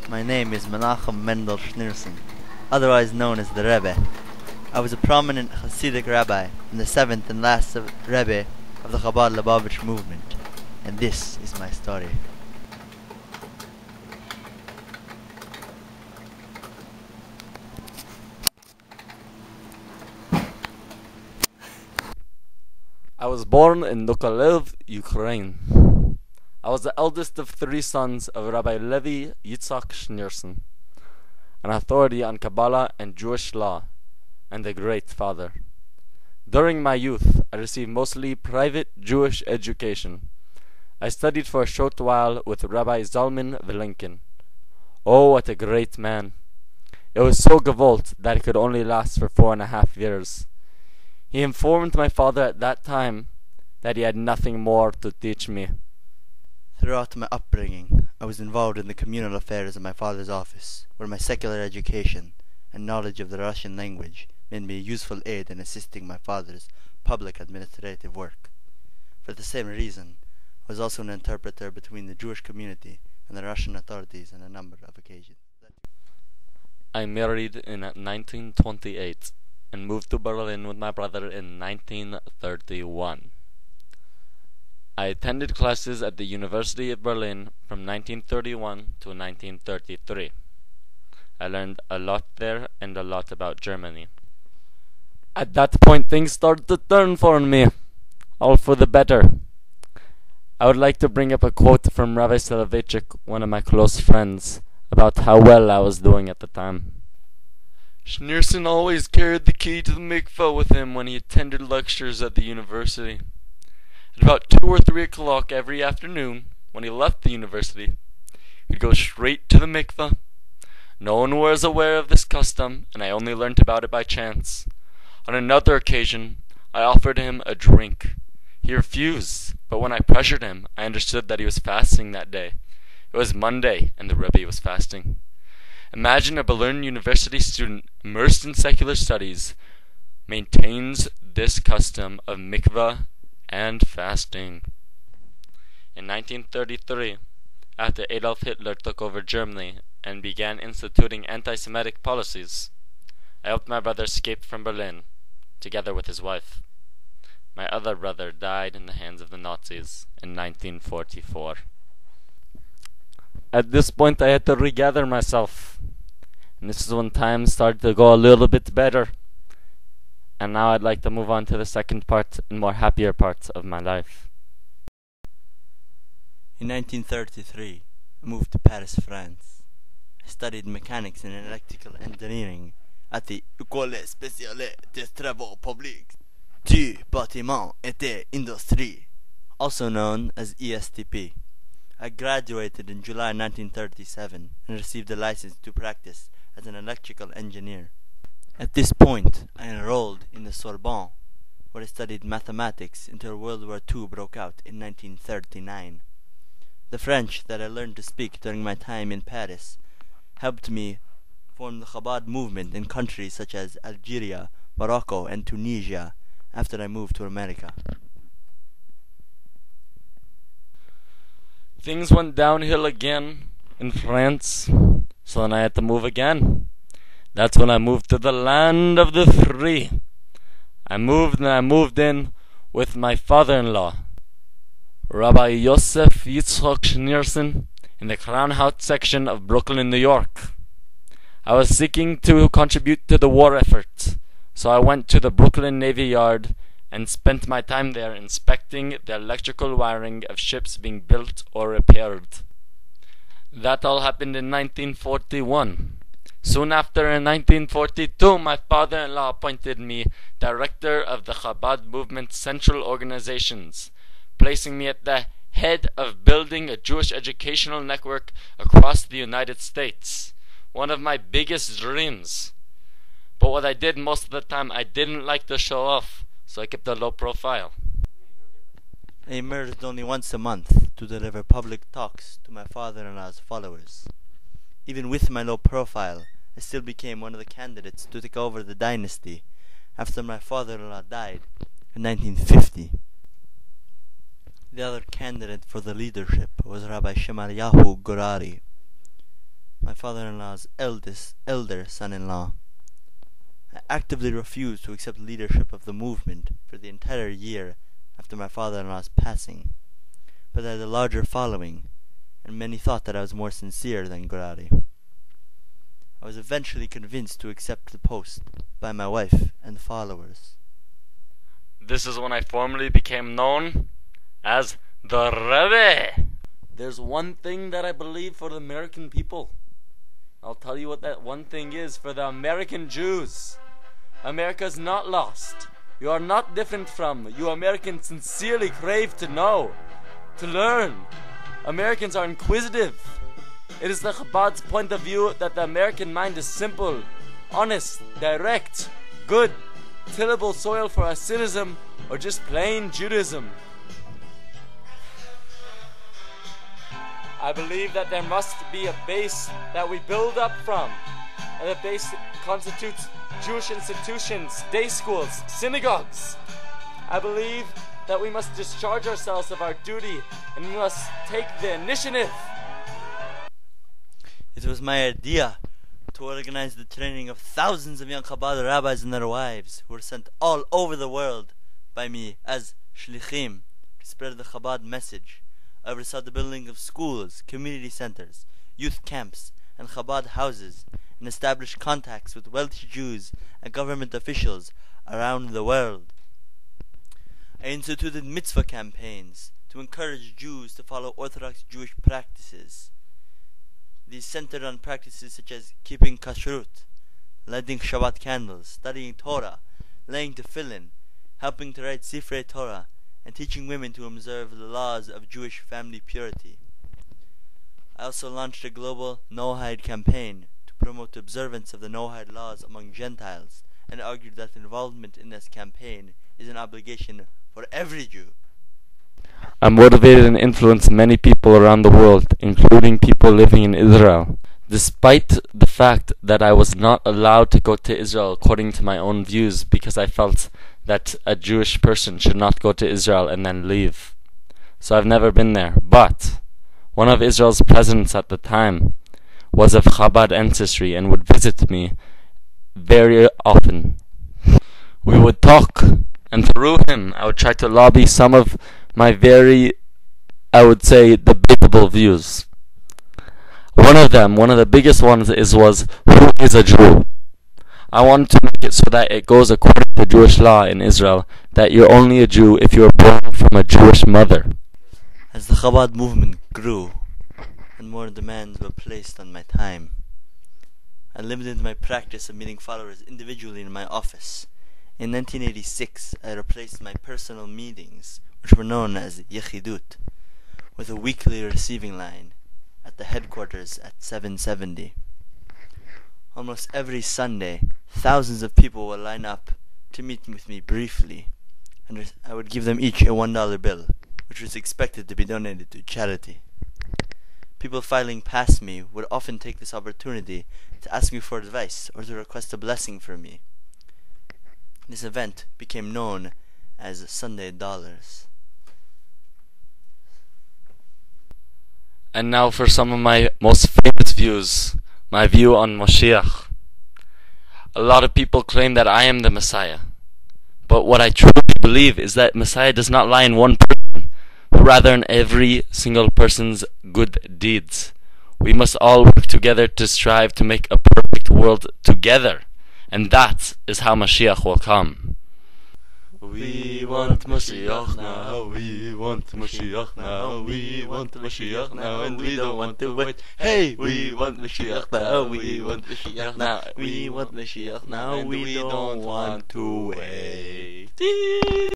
My name is Menachem Mendel Schneerson, otherwise known as the Rebbe. I was a prominent Hasidic rabbi and the seventh and last Rebbe of the Chabad Lubavitch movement, and this is my story. I was born in Nikolaev, Ukraine. I was the eldest of three sons of Rabbi Levi Yitzhak Schneerson, an authority on Kabbalah and Jewish law, and a great father. During my youth, I received mostly private Jewish education. I studied for a short while with Rabbi Zalman Vilenkin. Oh, what a great man! It was so gewollt that it could only last for 4.5 years. He informed my father at that time that he had nothing more to teach me. Throughout my upbringing, I was involved in the communal affairs of my father's office, where my secular education and knowledge of the Russian language made me a useful aid in assisting my father's public administrative work. For the same reason, I was also an interpreter between the Jewish community and the Russian authorities on a number of occasions. I married in 1928 and moved to Berlin with my brother in 1931. I attended classes at the University of Berlin from 1931 to 1933. I learned a lot there and a lot about Germany. At that point things started to turn for me, all for the better. I would like to bring up a quote from Rabbi Soloveitchik, one of my close friends, about how well I was doing at the time. Schneerson always carried the key to the mikveh with him when he attended lectures at the university. At about 2 or 3 o'clock every afternoon, when he left the university, he'd go straight to the mikveh. No one was aware of this custom, and I only learnt about it by chance. On another occasion, I offered him a drink. He refused, but when I pressured him, I understood that he was fasting that day. It was Monday, and the Rebbe was fasting. Imagine a Berlin University student immersed in secular studies maintains this custom of mikveh and fasting. In 1933, after Adolf Hitler took over Germany and began instituting anti-Semitic policies, I helped my brother escape from Berlin, together with his wife. My other brother died in the hands of the Nazis in 1944. At this point I had to regather myself, and this is when times started to go a little bit better. And now I'd like to move on to the second part and more happier part of my life. In 1933, I moved to Paris, France. I studied mechanics and electrical engineering at the École Spéciale des Travaux Publics du Bâtiment et des Industries, also known as ESTP. I graduated in July 1937 and received a license to practice as an electrical engineer. At this point, I enrolled in the Sorbonne, where I studied mathematics until World War II broke out in 1939. The French that I learned to speak during my time in Paris helped me form the Chabad movement in countries such as Algeria, Morocco, and Tunisia after I moved to America. Things went downhill again in France, so then I had to move again. That's when I moved to the land of the free. I moved in with my father-in-law, Rabbi Yosef Yitzchak Schneerson, in the Crown House section of Brooklyn, New York. I was seeking to contribute to the war effort, so I went to the Brooklyn Navy Yard and spent my time there inspecting the electrical wiring of ships being built or repaired. That all happened in 1941. Soon after, in 1942, my father-in-law appointed me director of the Chabad Movement's central organizations, placing me at the head of building a Jewish educational network across the United States. One of my biggest dreams. But what I did most of the time, I didn't like to show off, so I kept a low profile. I emerged only once a month to deliver public talks to my father-in-law's followers. Even with my low profile, I still became one of the candidates to take over the dynasty after my father-in-law died in 1950. The other candidate for the leadership was Rabbi Shemaryahu Gurari. my father-in-law's elder son-in-law. I actively refused to accept leadership of the movement for the entire year after my father-in-law's passing, but I had a larger following, and many thought that I was more sincere than Gurari. I was eventually convinced to accept the post by my wife and followers. This is when I formally became known as the Rebbe. There's one thing that I believe for the American people. I'll tell you what that one thing is for the American Jews. America's not lost. You are not different from. You Americans sincerely crave to know, to learn. Americans are inquisitive. It is the Chabad's point of view that the American mind is simple, honest, direct, good, tillable soil for Hasidism or just plain Judaism. I believe that there must be a base that we build up from, and the base constitutes Jewish institutions, day schools, synagogues. I believe that we must discharge ourselves of our duty and we must take the initiative. It was my idea to organize the training of thousands of young Chabad rabbis and their wives who were sent all over the world by me as shlichim to spread the Chabad message. I oversaw the building of schools, community centers, youth camps, and Chabad houses, and established contacts with wealthy Jews and government officials around the world. I instituted mitzvah campaigns to encourage Jews to follow Orthodox Jewish practices. These centered on practices such as keeping kashrut, lighting Shabbat candles, studying Torah, laying tefillin, helping to write Sifrei Torah, and teaching women to observe the laws of Jewish family purity. I also launched a global no-hide campaign to promote observance of the no-hide laws among Gentiles, and argued that involvement in this campaign is an obligation for every Jew. I motivated and influenced many people around the world, including people living in Israel. Despite the fact that I was not allowed to go to Israel according to my own views because I felt that a Jewish person should not go to Israel and then leave. So I've never been there. But one of Israel's presidents at the time was of Chabad ancestry and would visit me very often. We would talk, and through him I would try to lobby some of my very, I would say, debatable views. One of the biggest ones was, who is a Jew? I wanted to make it so that it goes according to Jewish law in Israel, that you're only a Jew if you are born from a Jewish mother. As the Chabad movement grew, and more demands were placed on my time, I limited my practice of meeting followers individually in my office. In 1986, I replaced my personal meetings, which were known as Yechidut, with a weekly receiving line at the headquarters at 770. Almost every Sunday, thousands of people would line up to meet with me briefly, and I would give them each a $1 bill, which was expected to be donated to charity. People filing past me would often take this opportunity to ask me for advice or to request a blessing from me. This event became known as Sunday Dollars. And now for some of my most famous views, my view on Moshiach. A lot of people claim that I am the Messiah, but what I truly believe is that Messiah does not lie in one person, but rather in every single person's good deeds. We must all work together to strive to make a perfect world together, and that is how Mashiach will come. We want Mashiach now, we want Mashiach now, we want Mashiach now, and we don't want to wait. Hey, we want Mashiach now, we want Mashiach now, we want Mashiach now, and we don't want to wait.